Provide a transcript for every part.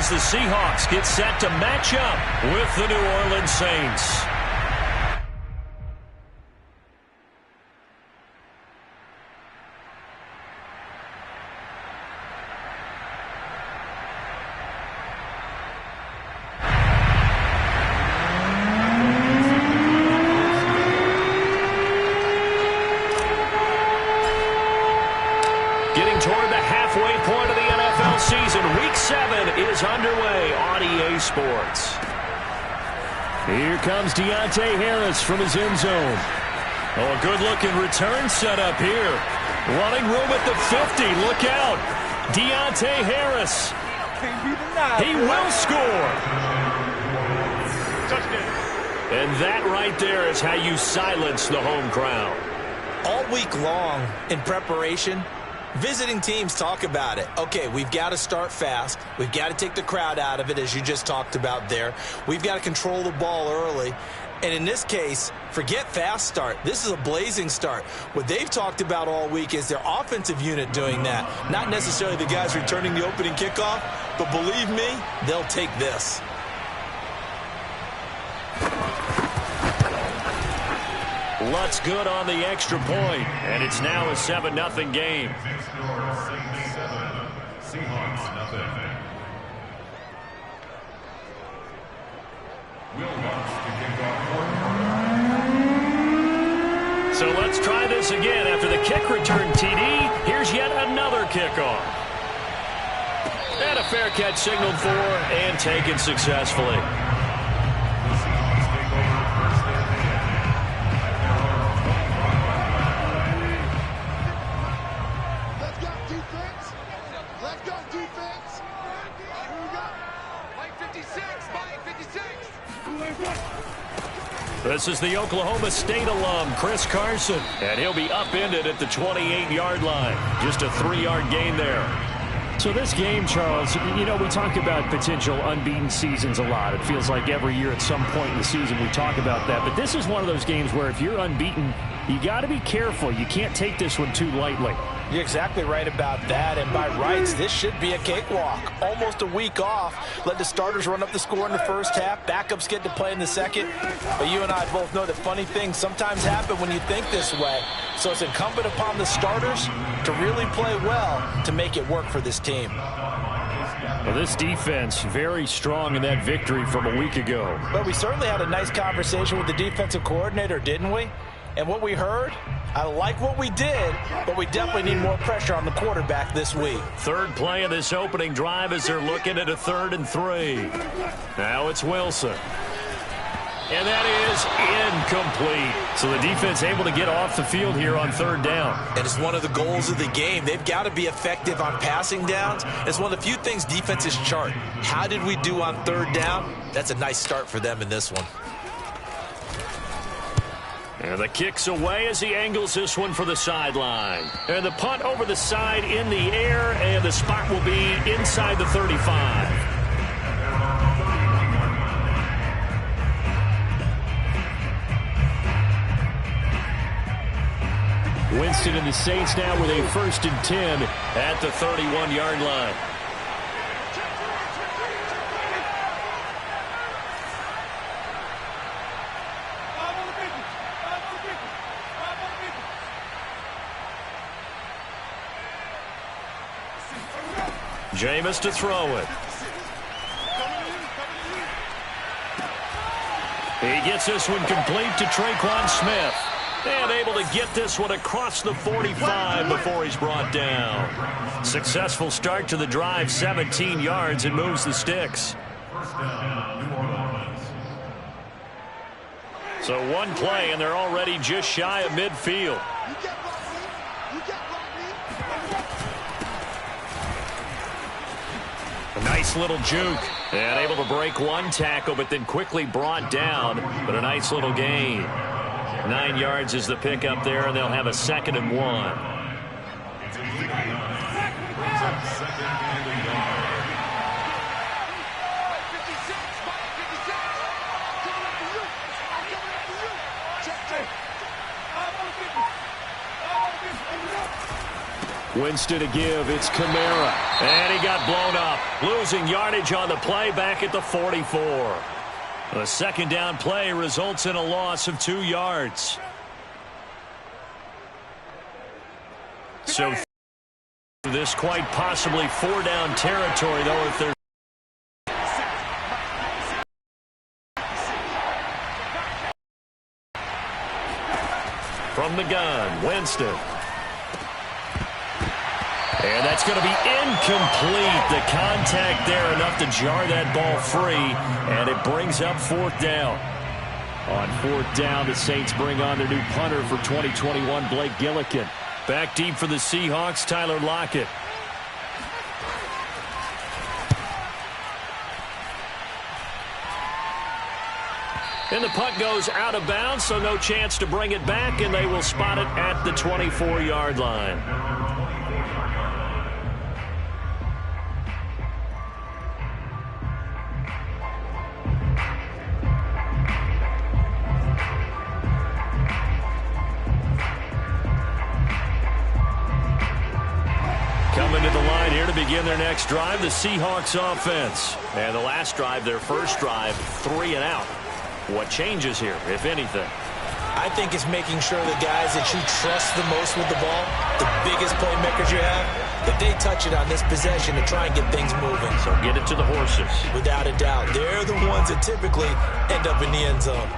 as the Seahawks get set to match up with the New Orleans Saints. Toward the halfway point of the NFL season. Week 7 is underway on EA Sports. Here comes Deontay Harris from his end zone. Oh, a good-looking return set up here. Running room at the 50. Look out. Deontay Harris. He will score. And that right there is how you silence the home crowd. All week long in preparation, visiting teams talk about it. Okay, we've got to start fast. We've got to take the crowd out of it, as you just talked about there. We've got to control the ball early. And in this case, forget fast start. This is a blazing start. What they've talked about all week is their offensive unit doing that. Not necessarily the guys returning the opening kickoff, but believe me, they'll take this. Lutz good on the extra point, and it's now a 7-0 game. Seahawks nothing. So let's try this again. After the kick return TD, here's yet another kickoff. And a fair catch signaled for and taken successfully. This is the Oklahoma State alum, Chris Carson, and he'll be upended at the 28-yard line. Just a 3-yard gain there. So this game, Charles, you know, we talk about potential unbeaten seasons a lot. It feels like every year at some point in the season we talk about that. But this is one of those games where if you're unbeaten, you got to be careful. You can't take this one too lightly. You're exactly right about that, and by rights, this should be a cakewalk. Almost a week off. Let the starters run up the score in the first half. Backups get to play in the second. But you and I both know that funny things sometimes happen when you think this way. So it's incumbent upon the starters to really play well to make it work for this team. Well, this defense very strong in that victory from a week ago. But we certainly had a nice conversation with the defensive coordinator, didn't we? And what we heard, I like what we did, but we definitely need more pressure on the quarterback this week. Third play of this opening drive as they're looking at a 3rd and 3. Now it's Wilson. And that is incomplete. So the defense able to get off the field here on 3rd down. And it's one of the goals of the game. They've got to be effective on passing downs. It's one of the few things defenses chart. How did we do on 3rd down? That's a nice start for them in this one. And the kick's away as he angles this one for the sideline. And the punt over the side in the air, and the spot will be inside the 35. Winston and the Saints now with a 1st and 10 at the 31-yard line. Jameis to throw it. He gets this one complete to Traquan Smith. And able to get this one across the 45 before he's brought down. Successful start to the drive, 17 yards, and moves the sticks. So one play, and they're already just shy of midfield. A nice little juke. And able to break one tackle, but then quickly brought down. But a nice little gain. 9 yards is the pickup there, and they'll have a 2nd and 1. Winston to give. It's Kamara. And he got blown up. Losing yardage on the play back at the 44. A second down play results in a loss of 2 yards. So this quite possibly 4-down territory, though, if there's from the gun, Winston. And that's going to be incomplete. The contact there enough to jar that ball free, and it brings up 4th down. On 4th down, the Saints bring on their new punter for 2021, Blake Gillikin. Back deep for the Seahawks, Tyler Lockett. And the punt goes out of bounds, so no chance to bring it back, and they will spot it at the 24-yard line. Coming to the line here to begin their next drive, the Seahawks offense. And the last drive, their first drive, 3 and out. What changes here, if anything? I think it's making sure the guys that you trust the most with the ball, the biggest playmakers you have, that they touch it on this possession to try and get things moving. So get it to the horses. Without a doubt. They're the ones that typically end up in the end zone.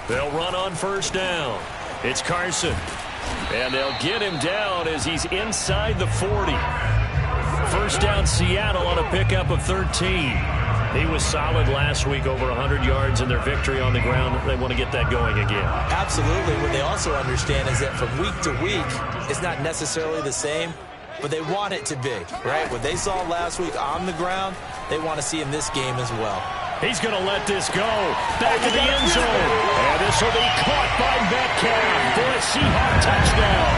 They'll run on first down. It's Carson. And they'll get him down as he's inside the 40. First down Seattle on a pickup of 13. He was solid last week, over 100 yards in their victory on the ground. They want to get that going again. Absolutely. What they also understand is that from week to week, it's not necessarily the same, but they want it to be, right? What they saw last week on the ground, they want to see in this game as well. He's going to let this go. Back to the end zone. And this will be caught by Metcalf for a Seahawk touchdown.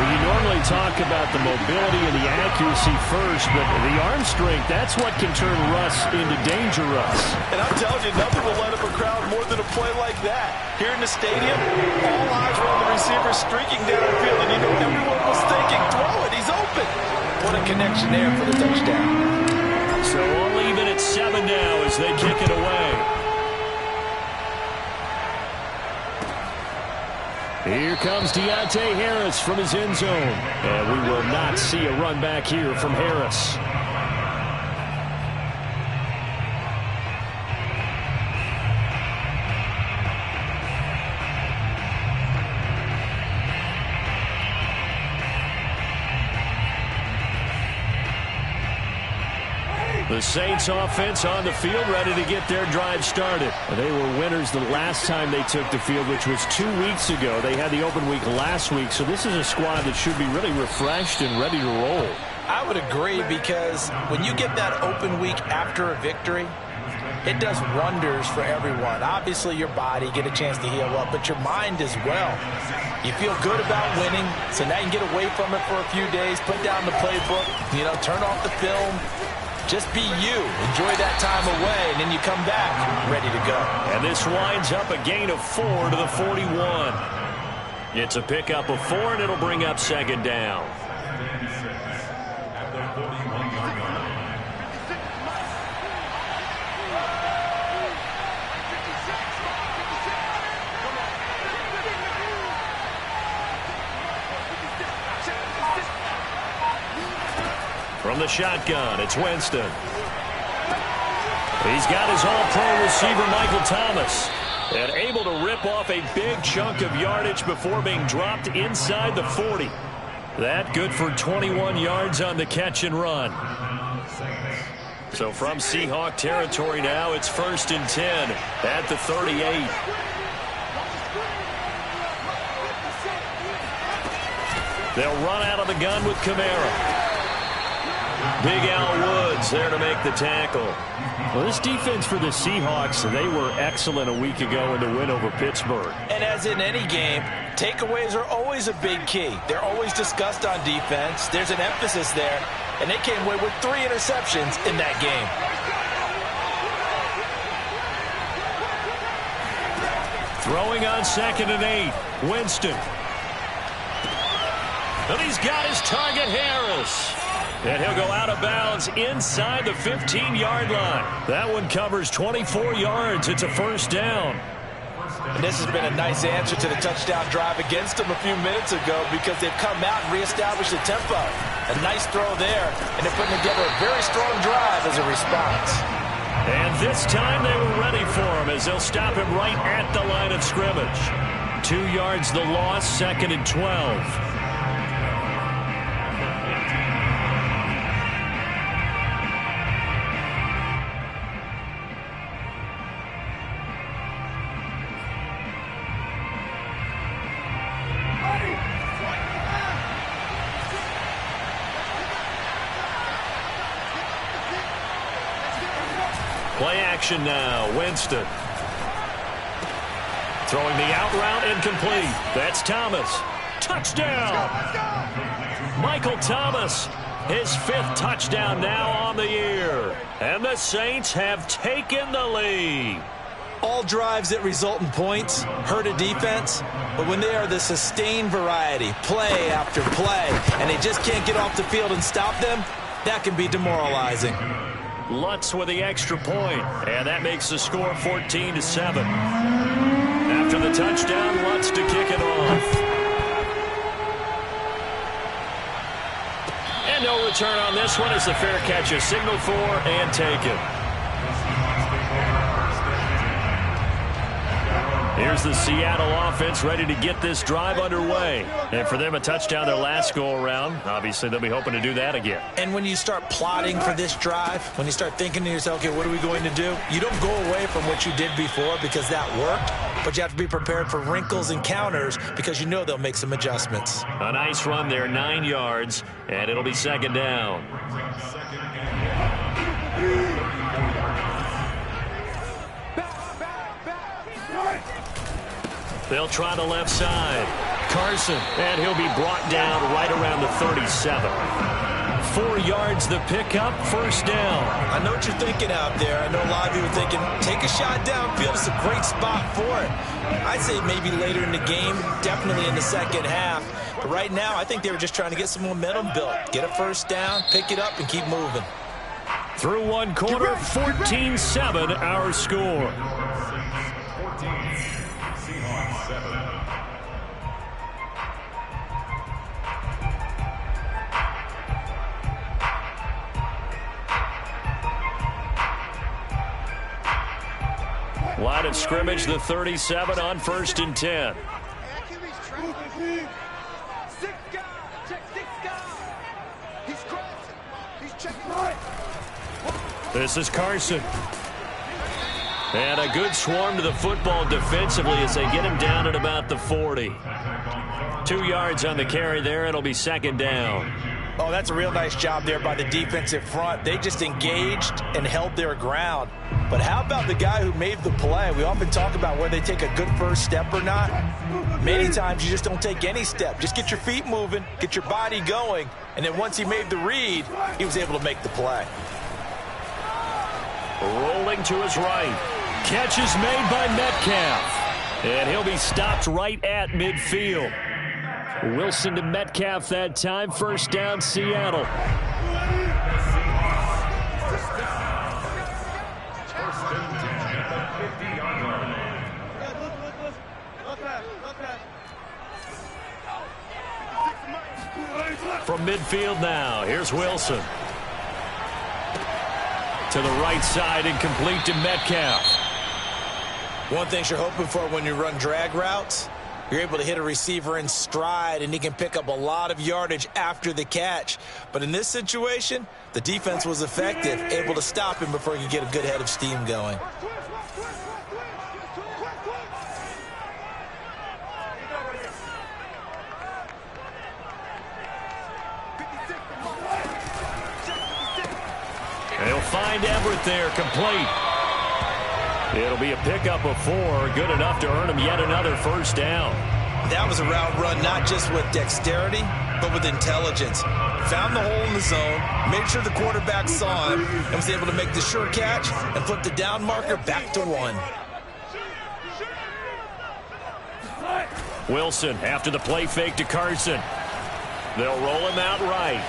Well, you normally talk about the mobility and the accuracy first, but the arm strength, that's what can turn Russ into danger Russ. And I'm telling you, nothing will light up a crowd more than a play like that. Here in the stadium, all eyes were on the receiver streaking down the field, and you know everyone was thinking, throw it, he's open. What a connection there for the touchdown. So we'll leave it at 7 now as they kick it away. Here comes Deontay Harris from his end zone. And we will not see a run back here from Harris. The Saints offense on the field, ready to get their drive started. They were winners the last time they took the field, which was 2 weeks ago. They had the open week last week, so this is a squad that should be really refreshed and ready to roll. I would agree, because when you get that open week after a victory, it does wonders for everyone. Obviously, your body, get a chance to heal up, but your mind as well. You feel good about winning, so now you can get away from it for a few days, put down the playbook, turn off the film. Just be you. Enjoy that time away, and then you come back ready to go. And this winds up a gain of 4 to the 41. It's a pickup of 4, and it'll bring up second down. From the shotgun, it's Winston. He's got his all-pro receiver, Michael Thomas, and able to rip off a big chunk of yardage before being dropped inside the 40. That good for 21 yards on the catch and run. So from Seahawk territory now, it's 1st and 10 at the 38. They'll run out of the gun with Kamara. Big Al Woods there to make the tackle. Well, this defense for the Seahawks, they were excellent a week ago in the win over Pittsburgh. And as in any game, takeaways are always a big key. They're always discussed on defense. There's an emphasis there, and they came away with 3 interceptions in that game. Throwing on 2nd and 8. Winston. And he's got his target, Harris. And he'll go out of bounds inside the 15-yard line. That one covers 24 yards. It's a first down. And this has been a nice answer to the touchdown drive against them a few minutes ago because they've come out and reestablished the tempo. A nice throw there, and they're putting together a very strong drive as a response. And this time they were ready for him as they'll stop him right at the line of scrimmage. 2 yards the loss, 2nd and 12. Play action now. Winston. Throwing the out route incomplete. That's Thomas. Touchdown. Michael Thomas. His 5th touchdown now on the year. And the Saints have taken the lead. All drives that result in points hurt a defense, but when they are the sustained variety, play after play, and they just can't get off the field and stop them, that can be demoralizing. Lutz with the extra point, and that makes the score 14-7. After the touchdown, Lutz to kick it off. And no return on this one as the fair catch is signaled for and taken. Here's the Seattle offense ready to get this drive underway. And for them, a touchdown their last go-around. Obviously, they'll be hoping to do that again. And when you start plotting for this drive, when you start thinking to yourself, okay, what are we going to do? You don't go away from what you did before because that worked, but you have to be prepared for wrinkles and counters because you know they'll make some adjustments. A nice run there, 9 yards, and it'll be 2nd down. They'll try the left side. Carson, and he'll be brought down right around the 37. 4 yards the pickup, first down. I know what you're thinking out there. I know a lot of you are thinking, take a shot downfield. It's a great spot for it. I'd say maybe later in the game, definitely in the second half. But right now, I think they were just trying to get some momentum built. Get a first down, pick it up, and keep moving. Through one quarter, 14-7 our score. Line of scrimmage, the 37 on 1st and 10. This is Carson. And a good swarm to the football defensively as they get him down at about the 40. 2 yards on the carry there. It'll be 2nd down. Oh, that's a real nice job there by the defensive front. They just engaged and held their ground. But how about the guy who made the play? We often talk about whether they take a good first step or not. Many times you just don't take any step. Just get your feet moving, get your body going, and then once he made the read, he was able to make the play. Rolling to his right. Catch is made by Metcalf. And he'll be stopped right at midfield. Wilson to Metcalf that time. First down, Seattle. From midfield now, here's Wilson. To the right side, incomplete to Metcalf. One thing you're hoping for when you run drag routes, you're able to hit a receiver in stride, and he can pick up a lot of yardage after the catch. But in this situation, the defense was effective, able to stop him before he could get a good head of steam going. find Everett there, complete. It'll be a pickup of 4, good enough to earn him yet another first down. That was a route run not just with dexterity, but with intelligence. Found the hole in the zone, made sure the quarterback saw him, and was able to make the sure catch and flip the down marker back to 1. Wilson after the play fake to Carson. They'll roll him out right.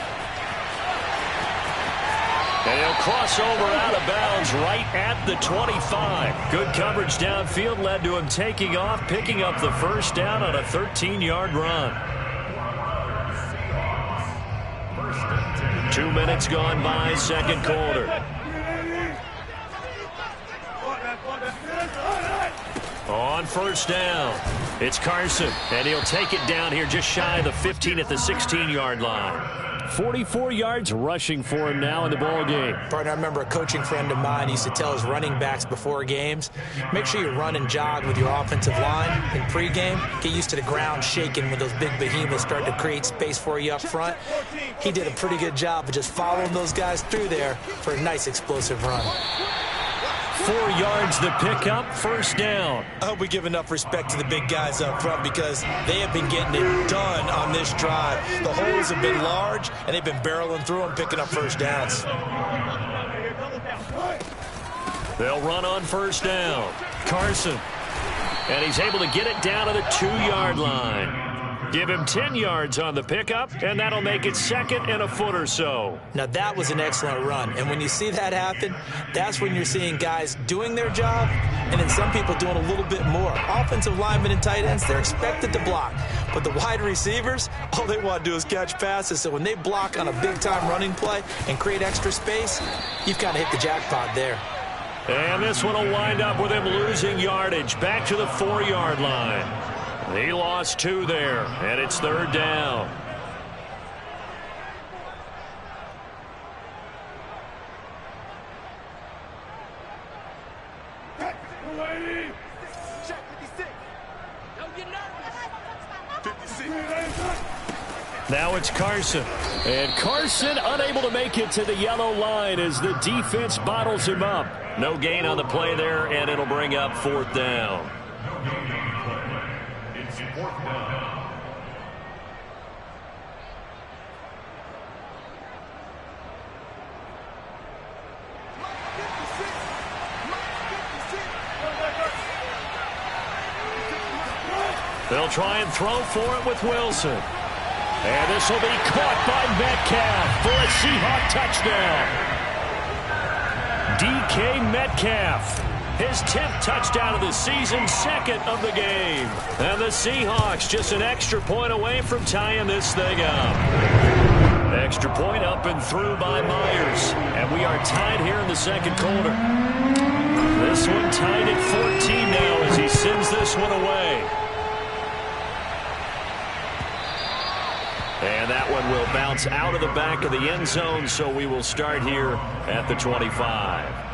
And he'll cross over out of bounds right at the 25. Good coverage downfield led to him taking off, picking up the first down on a 13-yard run. 2 minutes gone by, second quarter. On first down, it's Carson, and he'll take it down here just shy of the 15 at the 16-yard line. 44 yards rushing for him now in the ball game. Partner, I remember a coaching friend of mine used to tell his running backs before games, make sure you run and jog with your offensive line in pregame. Get used to the ground shaking when those big behemoths start to create space for you up front. He did a pretty good job of just following those guys through there for a nice explosive run. 4 yards the pickup, first down. I hope we give enough respect to the big guys up front because they have been getting it done on this drive. The holes have been large, and they've been barreling through them, picking up first downs. They'll run on first down. Carson. And he's able to get it down to the 2-yard line. Give him 10 yards on the pickup, and that'll make it second and a foot or so. Now, that was an excellent run. And when you see that happen, that's when you're seeing guys doing their job and then some people doing a little bit more. Offensive linemen and tight ends, they're expected to block. But the wide receivers, all they want to do is catch passes. So when they block on a big-time running play and create extra space, you've kind of hit the jackpot there. And this one will wind up with him losing yardage back to the 4-yard line. He lost 2 there, and it's third down. Now it's Carson. And Carson unable to make it to the yellow line as the defense bottles him up. No gain on the play there, and it'll bring up fourth down. They'll try and throw for it with Wilson. And this will be caught by Metcalf for a Seahawk touchdown. DK Metcalf, his 10th touchdown of the season, second of the game. And the Seahawks just an extra point away from tying this thing up. Extra point up and through by Myers. And we are tied here in the second quarter. This one tied at 14 now as he sends this one away. And that one will bounce out of the back of the end zone, so we will start here at the 25.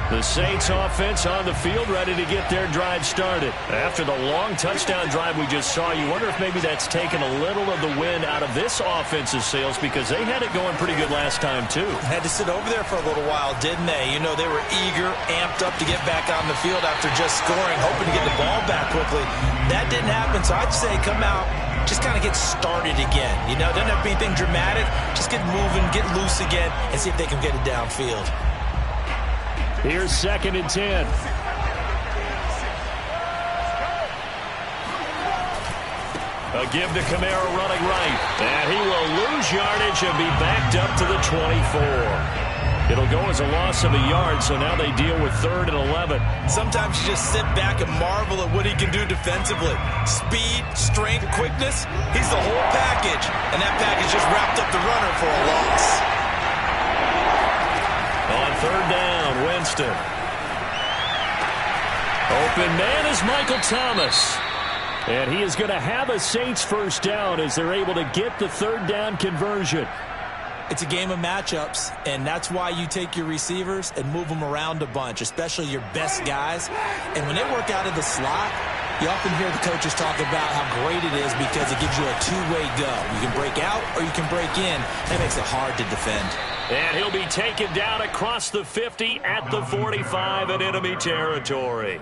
The Saints offense on the field ready to get their drive started. After the long touchdown drive we just saw, you wonder if maybe that's taken a little of the wind out of this offense's sails because they had it going pretty good last time too. Had to sit over there for a little while, didn't they? You know, they were eager, amped up to get back on the field after just scoring, hoping to get the ball back quickly. That didn't happen, so I'd say come out, just kind of get started again. You know, doesn't have to be anything dramatic. Just get moving, get loose again, and see if they can get it downfield. Here's 2nd and 10. A give to Kamara running right. And he will lose yardage and be backed up to the 24. It'll go as a loss of a yard, so now they deal with 3rd and 11. Sometimes you just sit back and marvel at what he can do defensively. Speed, strength, quickness, he's the whole package. And that package just wrapped up the runner for a loss. On 3rd down, Winston. Open man is Michael Thomas. And he is going to have a Saints first down as they're able to get the 3rd down conversion. It's a game of matchups, and that's why you take your receivers and move them around a bunch, especially your best guys. And when they work out of the slot, You often hear the coaches talk about how great it is because it gives you a two-way go. You can break out or you can break in. That makes it hard to defend. And he'll be taken down across the 50 at the 45 in enemy territory.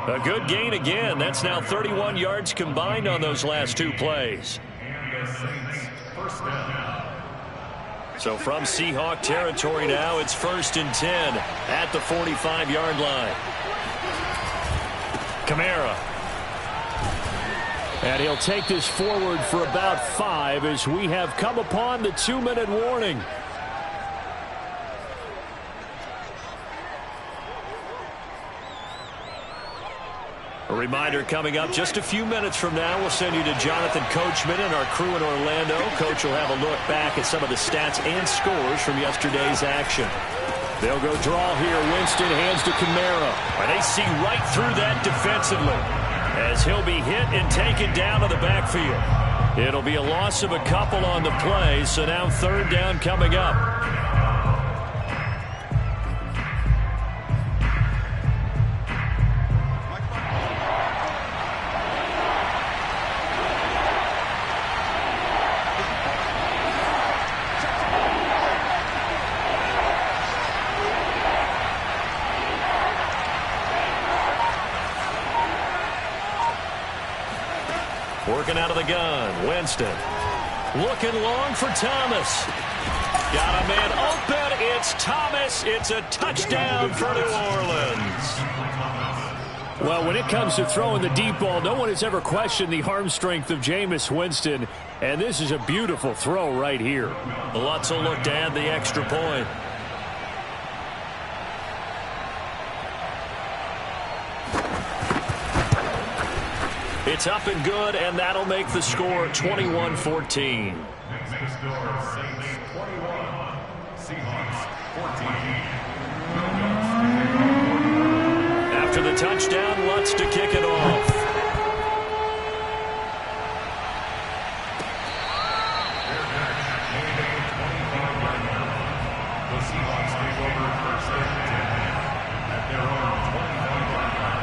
A good gain again. That's now 31 yards combined on those last two plays. So from Seahawk territory now, it's 1st and 10 at the 45-yard line. Kamara. And he'll take this forward for about 5 as we have come upon the 2-minute warning. A reminder coming up just a few minutes from now. We'll send you to Jonathan Coachman and our crew in Orlando. Coach will have a look back at some of the stats and scores from yesterday's action. They'll go draw here. Winston hands to Kamara. And they see right through that defensively as he'll be hit and taken down to the backfield. It'll be a loss of a couple on the play, so now 3rd down coming up. Working out of the gun, Winston. Looking long for Thomas. Got a man open. It's Thomas. It's a touchdown for New Orleans. Well, when it comes to throwing the deep ball, no one has ever questioned the arm strength of Jameis Winston. And this is a beautiful throw right here. Lutz will look to add the extra point. It's up and good, and that'll make the score 21-14. W7 Saints 21, Seahawks 14. After the touchdown, Lutz to kick it off. The Seahawks take over 1st and 10 at their own 25-yard line.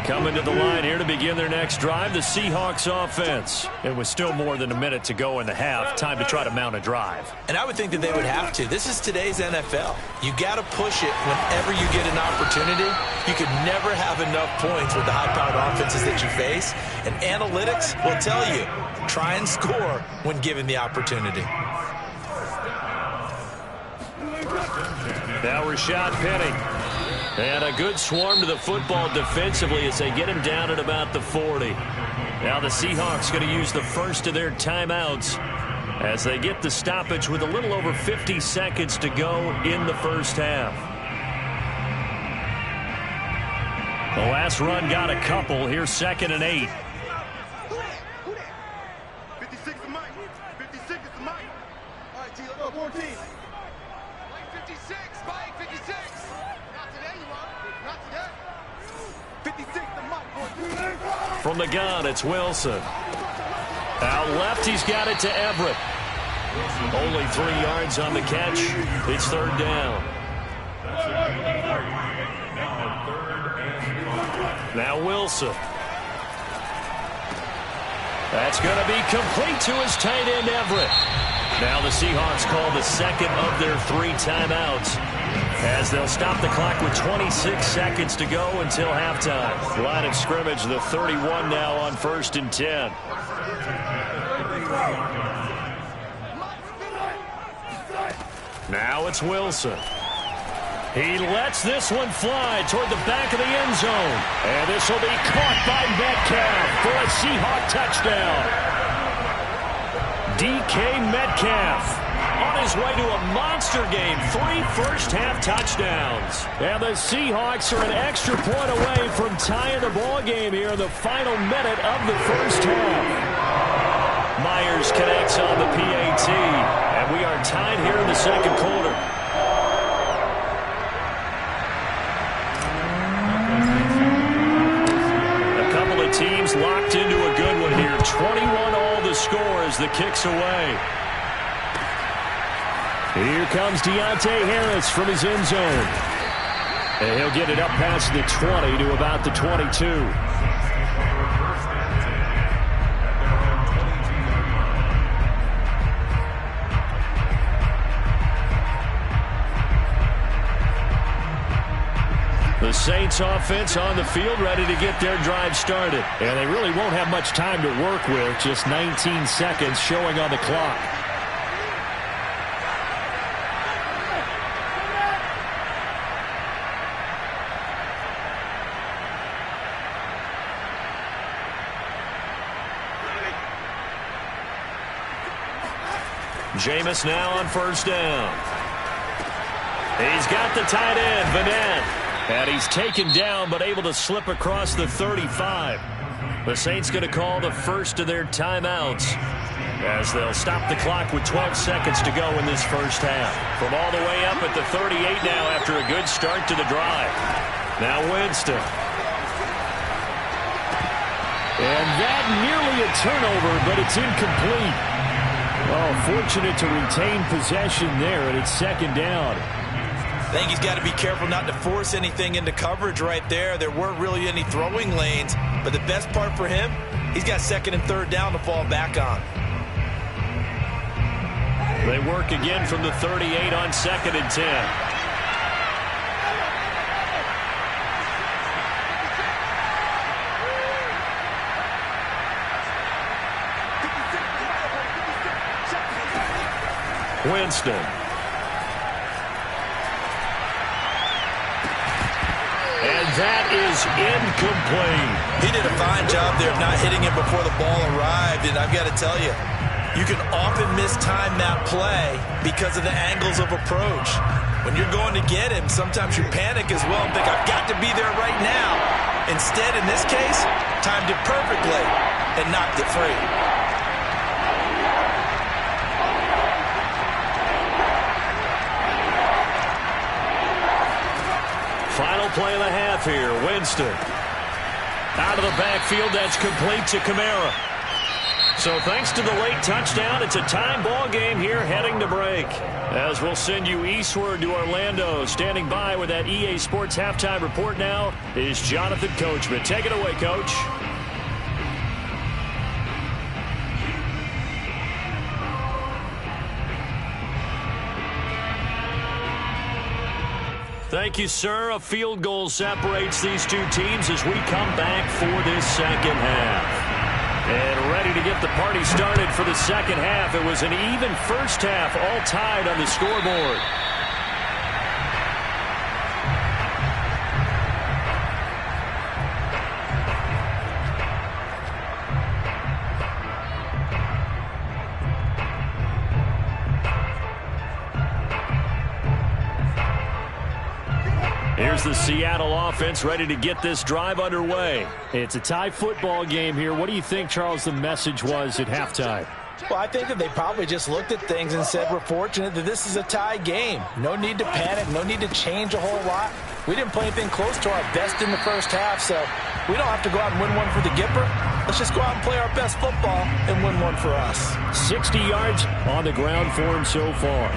Coming to the line here to begin their next drive, the Seahawks offense. It was still more than a minute to go in the half. Time to try to mount a drive. And I would think that they would have to. This is today's NFL. You got to push it whenever you get an opportunity. You could never have enough points with the high-powered offenses that you face. And analytics will tell you, try and score when given the opportunity. Now Rashad Penny. And a good swarm to the football defensively as they get him down at about the 40. Now the Seahawks going to use the first of their timeouts as they get the stoppage with a little over 50 seconds to go in the first half. The last run got a couple. Here's 2nd and 8. 56 is Mike. 56 is Mike. All right, T, let's go 14. Mike 56, Mike 56. Not today, you are. Not today. 56 to Mike. From the gun, it's Wilson. Out left, he's got it to Everett. Only 3 yards on the catch. It's 3rd down. Now Wilson. That's going to be complete to his tight end, Everett. Now the Seahawks call the second of their 3 timeouts as they'll stop the clock with 26 seconds to go until halftime. Line of scrimmage, the 31 now on 1st and 10. Now it's Wilson. He lets this one fly toward the back of the end zone. And this will be caught by Metcalf for a Seahawk touchdown. DK Metcalf on his way to a monster game. 3 first-half touchdowns. And the Seahawks are an extra point away from tying the ball game here in the final minute of the first half. Myers connects on the PAT. And we are tied here in the second quarter. Teams locked into a good one here. 21 all the score as the kick's away. Here comes Deontay Harris from his end zone. And he'll get it up past the 20 to about the 22. The Saints offense on the field ready to get their drive started. And they really won't have much time to work with. Just 19 seconds showing on the clock. Jameis now on first down. He's got the tight end, Vanette. And he's taken down but able to slip across the 35. The Saints going to call the first of their timeouts as they'll stop the clock with 12 seconds to go in this first half. From all the way up at the 38 now after a good start to the drive. Now Winston. And that nearly a turnover, but it's incomplete. Oh, fortunate to retain possession there, and it's second down. I think he's got to be careful not to force anything into coverage right there. There weren't really any throwing lanes, but the best part for him, he's got second and third down to fall back on. They work again from the 38 on second and 10. Winston. And that is incomplete. He did a fine job there of not hitting him before the ball arrived. And I've got to tell you, you can often mistime that play because of the angles of approach. When you're going to get him, sometimes you panic as well and think, I've got to be there right now. Instead, in this case, timed it perfectly and knocked it free. Final play of the half here. Winston. Out of the backfield, that's complete to Kamara. So thanks to the late touchdown, it's a time ball game here heading to break. As we'll send you eastward to Orlando. Standing by with that EA Sports halftime report now is Jonathan Coachman. Take it away, Coach. Thank you, sir. A field goal separates these two teams as we come back for this second half. And ready to get the party started for the second half. It was an even first half, all tied on the scoreboard. Here's the Seattle offense ready to get this drive underway. It's a tie football game here. What do you think, Charles, the message was at halftime? Well, I think that they probably just looked at things and said, we're fortunate that this is a tie game. No need to panic. No need to change a whole lot. We didn't play anything close to our best in the first half, so we don't have to go out and win one for the Gipper. Let's just go out and play our best football and win one for us. 60 yards on the ground for him so far.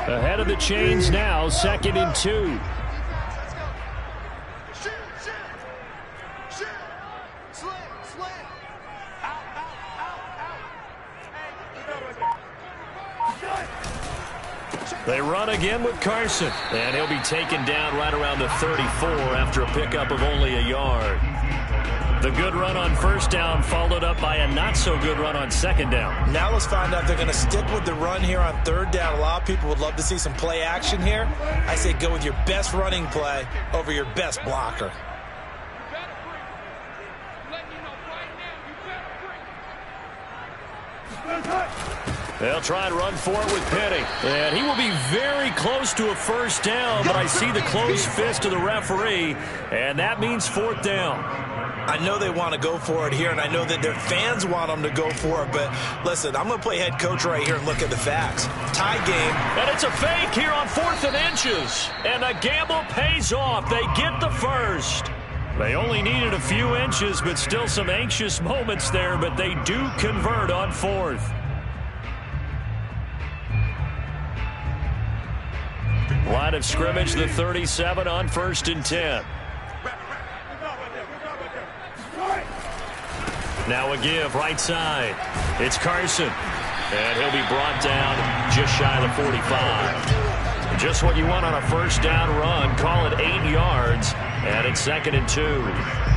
Ahead of the chains now, 2nd and 2. They run again with Carson, and he'll be taken down right around the 34 after a pickup of only a yard. The good run on first down followed up by a not-so-good run on second down. Now let's find out if they're going to stick with the run here on third down. A lot of people would love to see some play action here. I say go with your best running play over your best blocker. They'll try and run for it with Penny. And he will be very close to a first down, but I see the closed fist of the referee, and that means fourth down. I know they want to go for it here, and I know that their fans want them to go for it, but listen, I'm going to play head coach right here and look at the facts. Tie game. And it's a fake here on 4th and inches. And the gamble pays off. They get the first. They only needed a few inches, but still some anxious moments there, but they do convert on 4th. Line of scrimmage, the 37 on 1st and 10. Now a give right side. It's Carson. And he'll be brought down just shy of the 45. Just what you want on a first down run. Call it 8 yards. And it's 2nd and 2.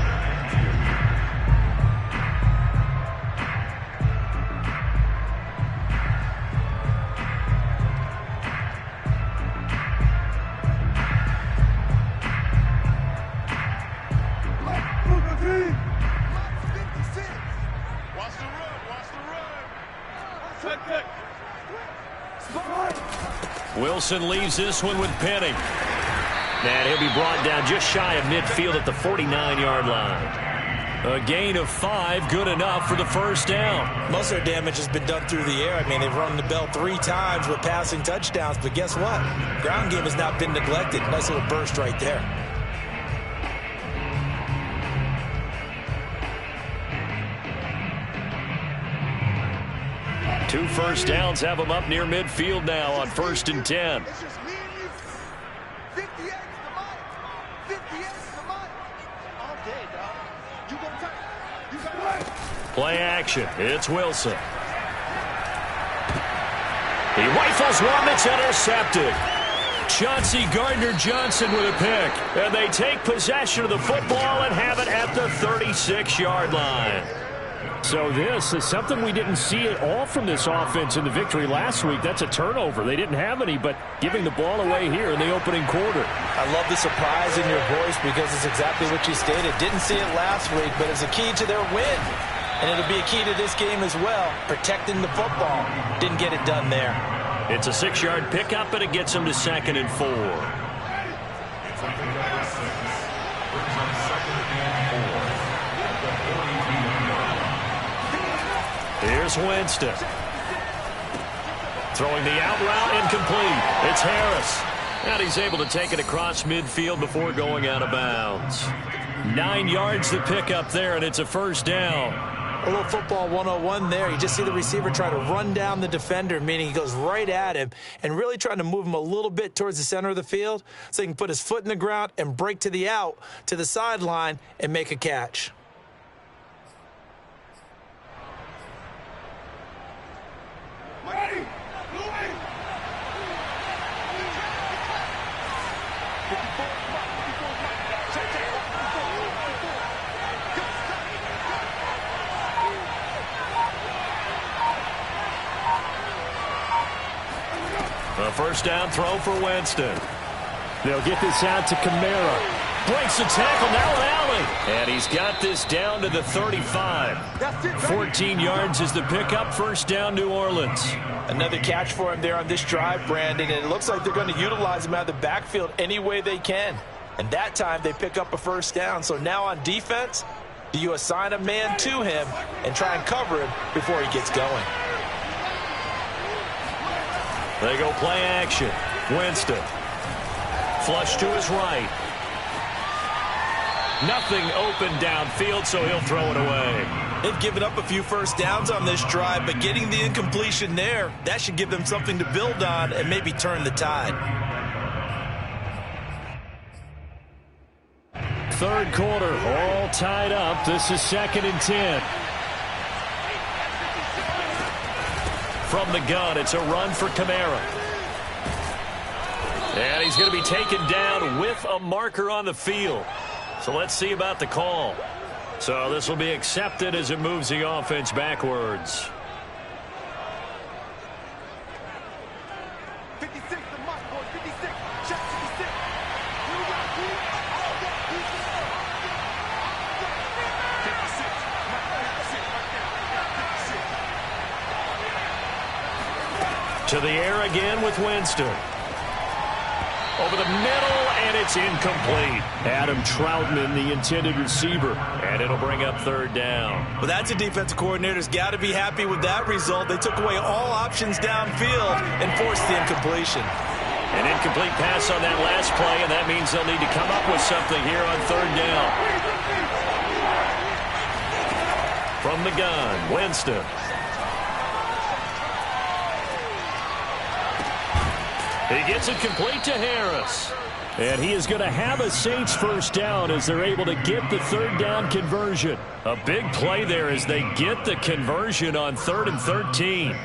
Wilson leaves this one with Penny. And he'll be brought down just shy of midfield at the 49-yard line. A gain of 5, good enough for the first down. Most of their damage has been done through the air. I mean, they've rung the bell 3 times with passing touchdowns, but guess what? Ground game has not been neglected. Nice little burst right there. Two first downs have them up near midfield now on 1st and 10. Play action. It's Wilson. He rifles one that's intercepted. Chauncey Gardner-Johnson with a pick. And they take possession of the football and have it at the 36-yard line. So this is something we didn't see at all from this offense in the victory last week. That's a turnover. They didn't have any, but giving the ball away here in the opening quarter. I love the surprise in your voice because it's exactly what you stated. Didn't see it last week, but it's a key to their win. And it'll be a key to this game as well, protecting the football. Didn't get it done there. It's a 6-yard pickup, and it gets them to 2nd and 4. Here's Winston. Throwing the out route, incomplete. It's Harris. And he's able to take it across midfield before going out of bounds. 9 yards to pick up there, and it's a first down. A little football 101 there. You just see the receiver try to run down the defender, meaning he goes right at him and really trying to move him a little bit towards the center of the field so he can put his foot in the ground and break to the out, to the sideline, and make a catch. A first down throw for Winston. They'll get this out to Kamara. Breaks the tackle, now an alley. And he's got this down to the 35. 14 yards is the pickup, first down New Orleans. Another catch for him there on this drive, Brandon, and it looks like they're going to utilize him out of the backfield any way they can. And that time they pick up a first down. So now on defense, do you assign a man to him and try and cover him before he gets going? They go play action. Winston. Flush to his right. Nothing open downfield, so he'll throw it away. They've given up a few first downs on this drive, but getting the incompletion there, that should give them something to build on and maybe turn the tide. Third quarter, all tied up. This is 2nd and 10. From the gun, it's a run for Kamara. And he's going to be taken down with a marker on the field. So let's see about the call. So this will be accepted as it moves the offense backwards. 56, the mark, boy, 56. Shot 56. To the air again with Winston. Over the middle, and it's incomplete. Adam Troutman, the intended receiver. And it'll bring up third down. Well, that's a defensive coordinator's got to be happy with that result. They took away all options downfield and forced the incompletion. An incomplete pass on that last play, and that means they'll need to come up with something here on third down. From the gun, Winston. He gets it complete to Harris. And he is going to have a Saints first down as they're able to get the third down conversion. A big play there as they get the conversion on 3rd and 13.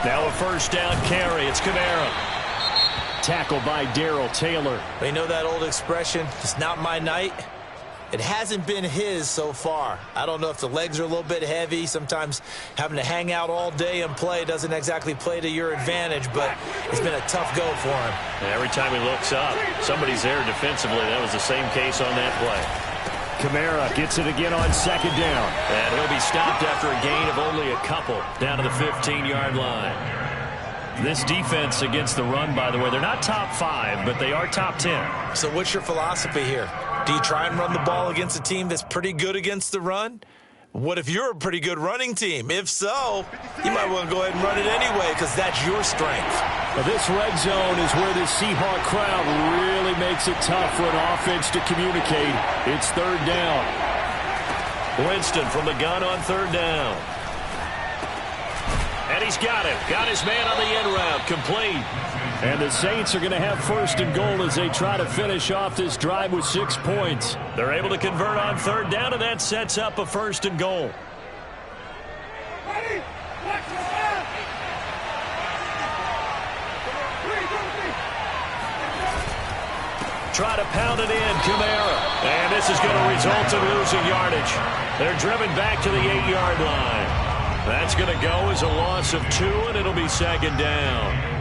Now a first down carry. It's Kamara. Tackled by Darrell Taylor. They know that old expression, it's not my night. It hasn't been his so far. I don't know if the legs are a little bit heavy. Sometimes having to hang out all day and play doesn't exactly play to your advantage, but it's been a tough go for him. Every time he looks up, somebody's there defensively. That was the same case on that play. Kamara gets it again on second down. And he'll be stopped after a gain of only a couple down to the 15-yard line. This defense against the run, by the way, they're not top 5, but they are top 10. So what's your philosophy here? Do you try and run the ball against a team that's pretty good against the run? What if you're a pretty good running team? If so, you might want to go ahead and run it anyway because that's your strength. Well, this red zone is where the Seahawk crowd really makes it tough for an offense to communicate. It's third down. Winston from the gun on third down. And he's got it. Got his man on the end route. Complete. And the Saints are going to have first and goal as they try to finish off this drive with 6 points. They're able to convert on third down, and that sets up a first and goal. Try to pound it in, Kamara. And this is going to result in losing yardage. They're driven back to the 8-yard line. That's going to go as a loss of 2, and it'll be second down.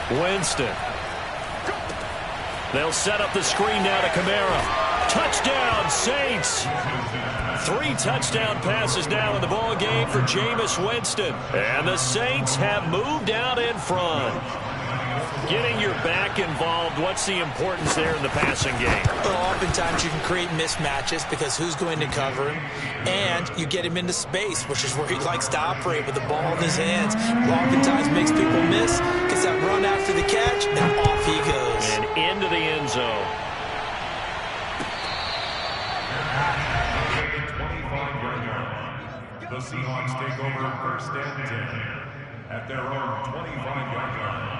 Winston. They'll set up the screen now to Kamara. Touchdown, Saints. 3 touchdown passes now in the ball game for Jameis Winston. And the Saints have moved out in front. Getting your back involved, what's the importance there in the passing game? Well, oftentimes you can create mismatches because who's going to cover him, and you get him into space, which is where he likes to operate with the ball in his hands. Oftentimes makes people miss, gets that run after the catch, and off he goes. And into the end zone. 25-yard line. The Seahawks take over first and 10 at their own 25-yard line.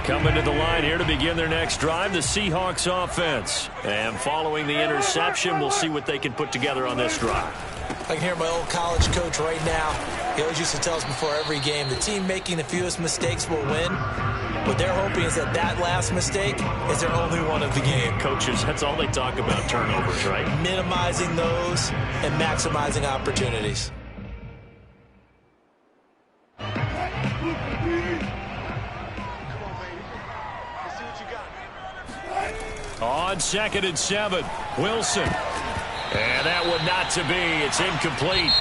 Coming to the line here to begin their next drive, the Seahawks offense. And following the interception, we'll see what they can put together on this drive. I can hear my old college coach right now. He always used to tell us before every game, the team making the fewest mistakes will win. What they're hoping is that that last mistake is their only one of the game. Coaches, that's all they talk about, turnovers, right? Minimizing those and maximizing opportunities. On 2nd and 7, Wilson. And that one not to be. It's incomplete.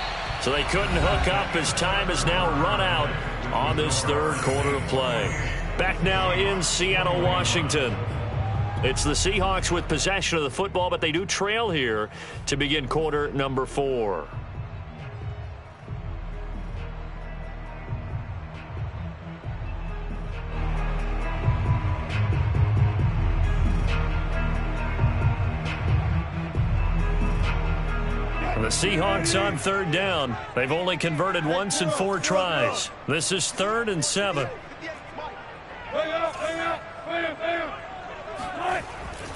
So they couldn't hook up as time has now run out on this third quarter of play. Back now in Seattle, Washington. It's the Seahawks with possession of the football, but they do trail here to begin quarter number 4. The Seahawks on third down. They've only converted once in 4 tries. This is 3rd and 7.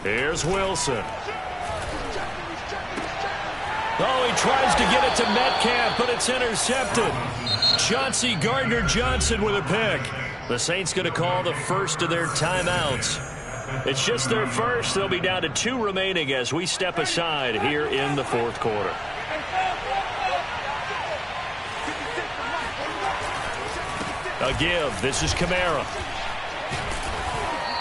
Here's Wilson. Oh, he tries to get it to Metcalf, but it's intercepted. Chauncey Gardner-Johnson with a pick. The Saints going to call the first of their timeouts. It's just their first. They'll be down to 2 remaining as we step aside here in the 4th quarter. A give. This is Kamara.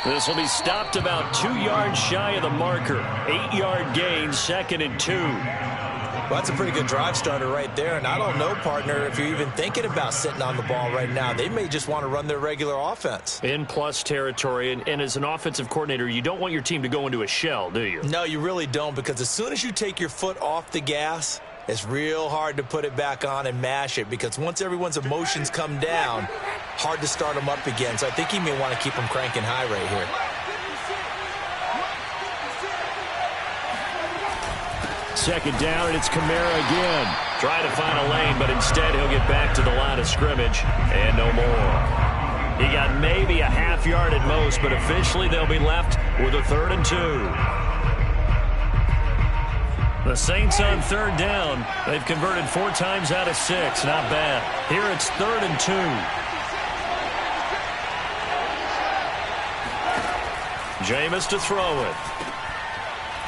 This will be stopped about 2 yards shy of the marker. 8-yard gain, 2nd and 2. Well, that's a pretty good drive starter right there. And I don't know, partner, if you're even thinking about sitting on the ball right now. They may just want to run their regular offense. In plus territory. And as an offensive coordinator, you don't want your team to go into a shell, do you? No, you really don't, because as soon as you take your foot off the gas, it's real hard to put it back on and mash it, because once everyone's emotions come down, hard to start them up again. So I think he may want to keep them cranking high right here. Second down, and it's Kamara again. Trying to find a lane, but instead he'll get back to the line of scrimmage, and no more. He got maybe a half yard at most, but officially they'll be left with a 3rd and 2. The Saints on 3rd down. They've converted 4 times out of 6. Not bad. Here it's 3rd and 2. Jameis to throw it.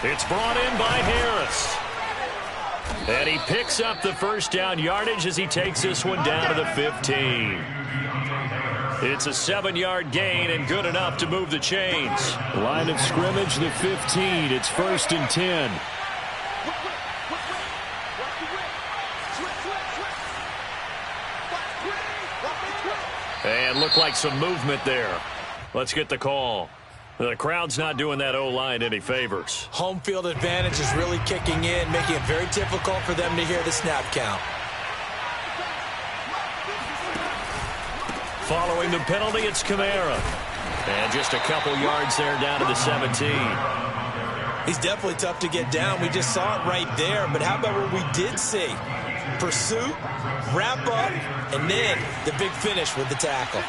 It's brought in by Harris. And he picks up the first down yardage as he takes this one down to the 15. It's a 7-yard gain and good enough to move the chains. Line of scrimmage, the 15. It's 1st and 10. And looked like some movement there. Let's get the call. The crowd's not doing that O-line any favors. Home field advantage is really kicking in, making it very difficult for them to hear the snap count. Following the penalty, it's Kamara. And just a couple yards there down to the 17. He's definitely tough to get down. We just saw it right there. But how about what we did see? Pursuit, wrap up, and then the big finish with the tackle.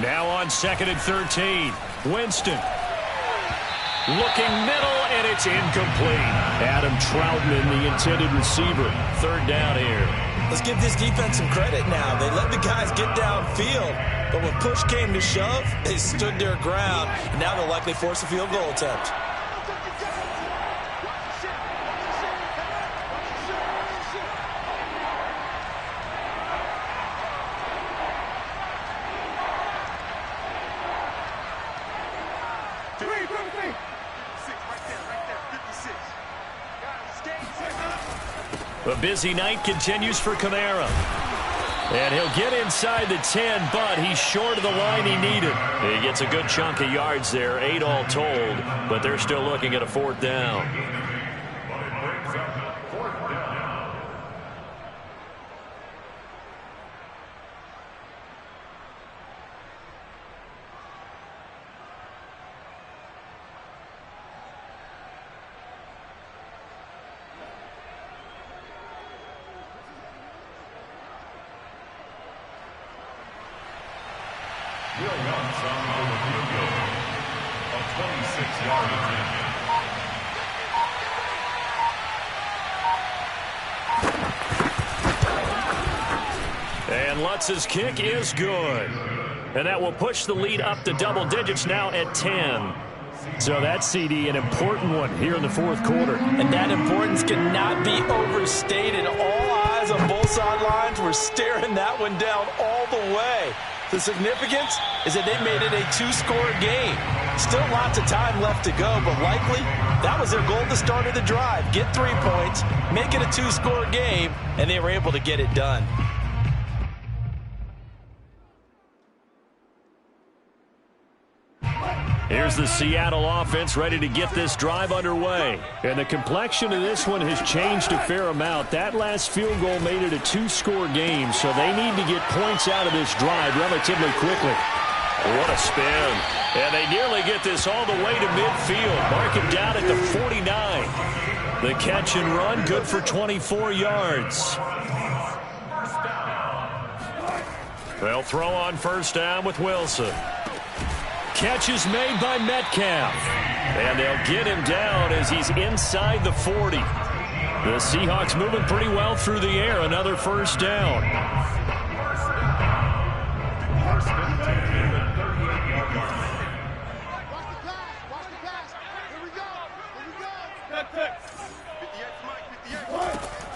Now on 2nd and 13. Winston. Looking middle, and it's incomplete. Adam Troutman, the intended receiver. 3rd down here. Let's give this defense some credit now. They let the guys get downfield, but when push came to shove, they stood their ground, and now they'll likely force a field goal attempt. A busy night continues for Kamara. And he'll get inside the 10, but he's short of the line he needed. He gets a good chunk of yards there, 8 all told, but they're still looking at a 4th down. And Lutz's kick is good. And that will push the lead up to double digits now at 10. So that CD, an important one here in the 4th quarter. And that importance cannot be overstated. All eyes on both sidelines were staring that one down all the way. The significance is that they made it a 2-score game. Still lots of time left to go, but likely that was their goal at the start of the drive. Get 3 points, make it a 2-score game, and they were able to get it done. Here's the Seattle offense ready to get this drive underway. And the complexion of this one has changed a fair amount. That last field goal made it a 2-score game, so they need to get points out of this drive relatively quickly. What a spin. And they nearly get this all the way to midfield. Mark him down at the 49. The catch and run, good for 24 yards. They'll throw on first down with Wilson. Catch is made by Metcalf. And they'll get him down as he's inside the 40. The Seahawks moving pretty well through the air. Another first down.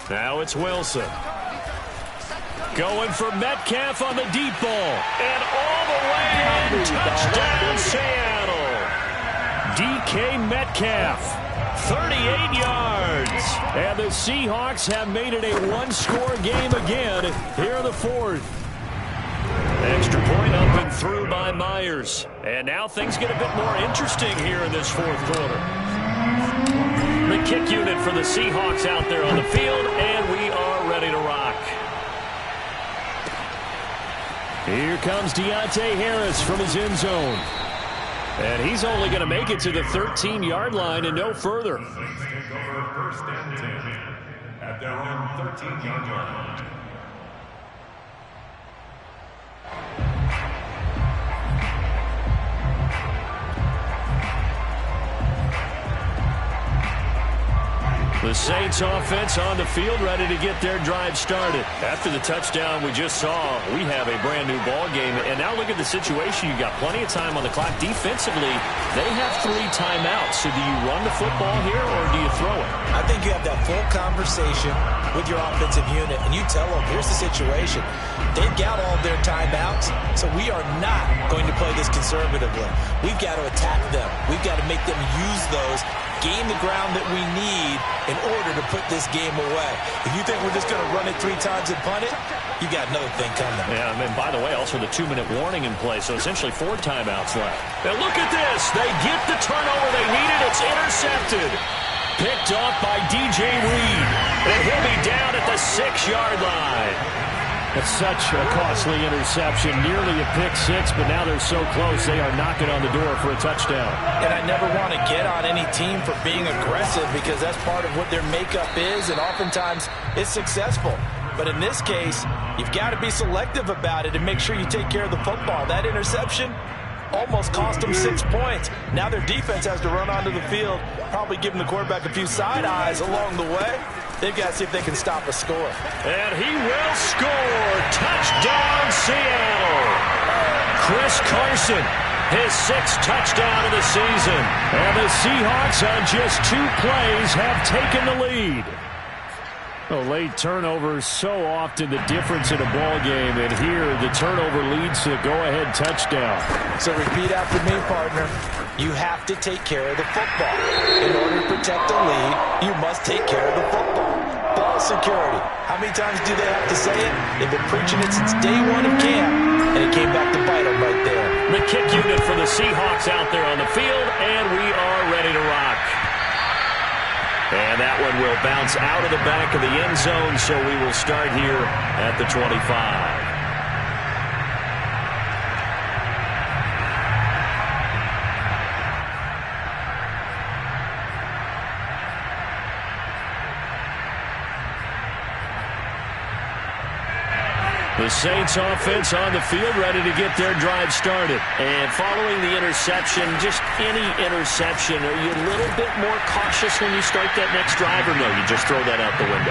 Now it's Wilson. Going for Metcalf on the deep ball. And all the way in. Touchdown, Seattle. DK Metcalf. 38 yards. And the Seahawks have made it a one-score game again here in the fourth. Extra point up and through by Myers. And now things get a bit more interesting here in this fourth quarter. The kick unit for the Seahawks out there on the field, and we are ready to rock. Here comes Deontay Harris from his end zone. And he's only going to make it to the 13-yard line and no further. Saints take over first and 10 at their own 13-yard line. The Saints offense on the field, ready to get their drive started. After the touchdown we just saw, we have a brand new ball game. And now look at the situation. You've got plenty of time on the clock. Defensively, they have 3 timeouts. So do you run the football here or do you throw it? I think you have that full conversation with your offensive unit, and you tell them, here's the situation. They've got all their timeouts, so we are not going to play this conservatively. We've got to attack them. We've got to make them use those, gain the ground that we need in order to put this game away. If you think we're just going to run it 3 times and punt it, you got another thing coming. Yeah, and by the way, also the 2-minute warning in play, so essentially 4 timeouts left. Now look at this. They get the turnover they needed. It's intercepted. Picked off by DJ Reed. And he'll be down at the 6-yard line. That's such a costly interception. Nearly a pick six, but now they're so close they are knocking on the door for a touchdown. And I never want to get on any team for being aggressive because that's part of what their makeup is, and oftentimes it's successful. But in this case, you've got to be selective about it and make sure you take care of the football. That interception almost cost them 6 points. Now their defense has to run onto the field, probably giving the quarterback a few side eyes along the way. They've got to see if they can stop a score. And he will score. Touchdown, Seattle. Chris Carson, his 6th touchdown of the season. And the Seahawks on just 2 plays have taken the lead. A late turnover is so often the difference in a ball game, and here the turnover leads to the go-ahead touchdown. So repeat after me, partner. You have to take care of the football. In order to protect the lead, you must take care of the football. Ball security. How many times do they have to say it? They've been preaching it since day 1 of camp, and it came back to bite them right there. The kick unit for the Seahawks out there on the field, and we are ready to rock. And that one will bounce out of the back of the end zone, so we will start here at the 25. The Saints offense on the field ready to get their drive started. And following the interception, just any interception, are you a little bit more cautious when you start that next drive, or no, you just throw that out the window?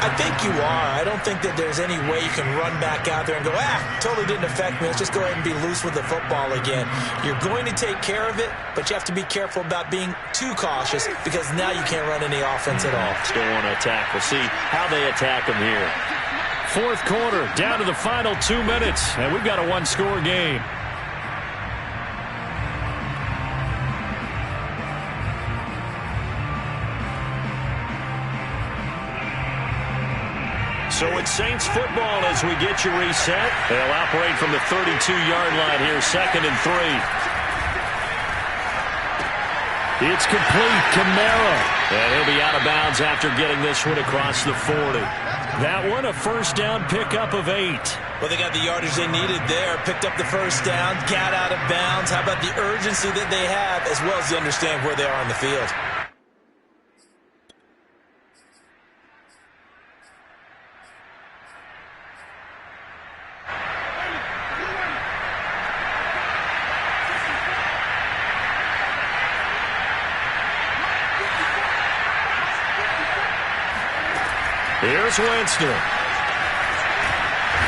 I think you are. I don't think that there's any way you can run back out there and go, totally didn't affect me. Let's just go ahead and be loose with the football again. You're going to take care of it, but you have to be careful about being too cautious because now you can't run any offense at all. Still want to attack. We'll see how they attack them here. Fourth quarter, down to the final 2 minutes, and we've got a one-score game. So it's Saints football as we get you reset. They'll operate from the 32-yard line here, 2nd and 3. It's complete. Kamara. And he'll be out of bounds after getting this one across the 40. That one a first down pickup of 8. Well, they got the yardage they needed there. Picked up the first down, got out of bounds. How about the urgency that they have, as well as they understand where they are on the field? Here's Winston.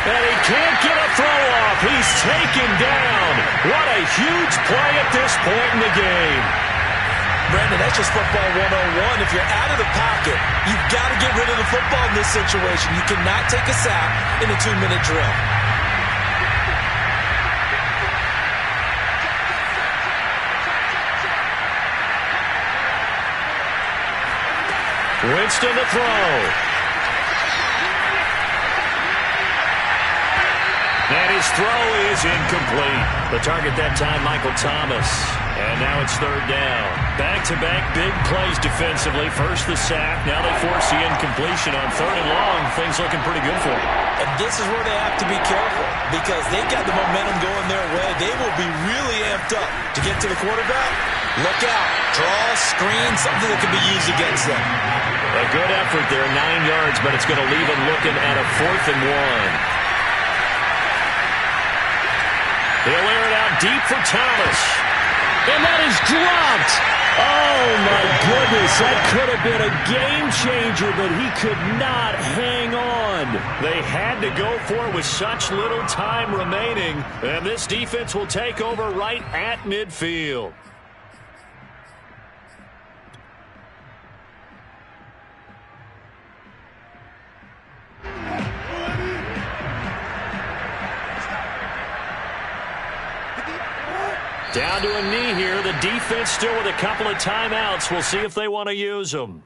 And he can't get a throw off. He's taken down. What a huge play at this point in the game. Brandon, that's just football 101. If you're out of the pocket, you've got to get rid of the football in this situation. You cannot take a sack in a 2-minute drill. Winston to throw. And his throw is incomplete. The target that time, Michael Thomas. And now it's third down. Back-to-back big plays defensively. First the sack. Now they force the incompletion on third and long. Things looking pretty good for them. And this is where they have to be careful because they've got the momentum going their way. They will be really amped up to get to the quarterback. Look out. Draw, screen, something that can be used against them. A good effort there, 9 yards, but it's going to leave them looking at a 4th and 1. He'll air it out deep for Thomas. And that is dropped. Oh, my goodness. That could have been a game changer, but he could not hang on. They had to go for it with such little time remaining. And this defense will take over right at midfield. Down to a knee here. The defense still with a couple of timeouts. We'll see if they want to use them.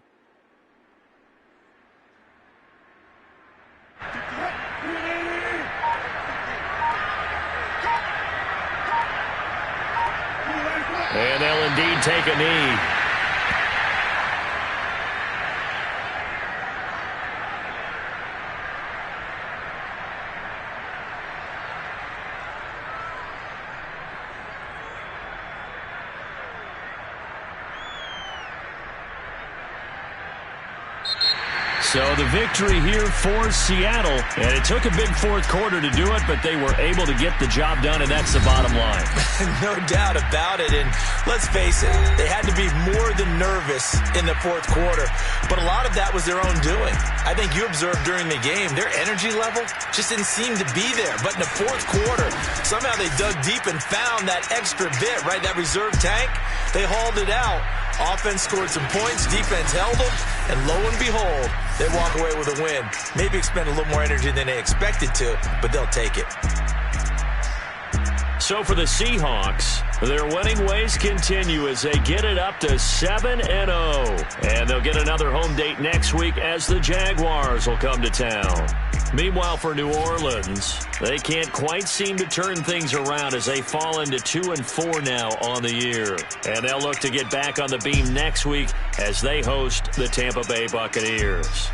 And they'll indeed take a knee. So the victory here for Seattle. And it took a big fourth quarter to do it, but they were able to get the job done, and that's the bottom line. No doubt about it. And let's face it, they had to be more than nervous in the fourth quarter. But a lot of that was their own doing. I think you observed during the game, their energy level just didn't seem to be there. But in the fourth quarter, somehow they dug deep and found that extra bit, right, that reserve tank. They hauled it out. Offense scored some points, defense held them, and lo and behold, they walk away with a win. Maybe expend a little more energy than they expected to, but they'll take it. So for the Seahawks, their winning ways continue as they get it up to 7-0. And they'll get another home date next week as the Jaguars will come to town. Meanwhile, for New Orleans, they can't quite seem to turn things around as they fall into 2-4 now on the year. And they'll look to get back on the beam next week as they host the Tampa Bay Buccaneers.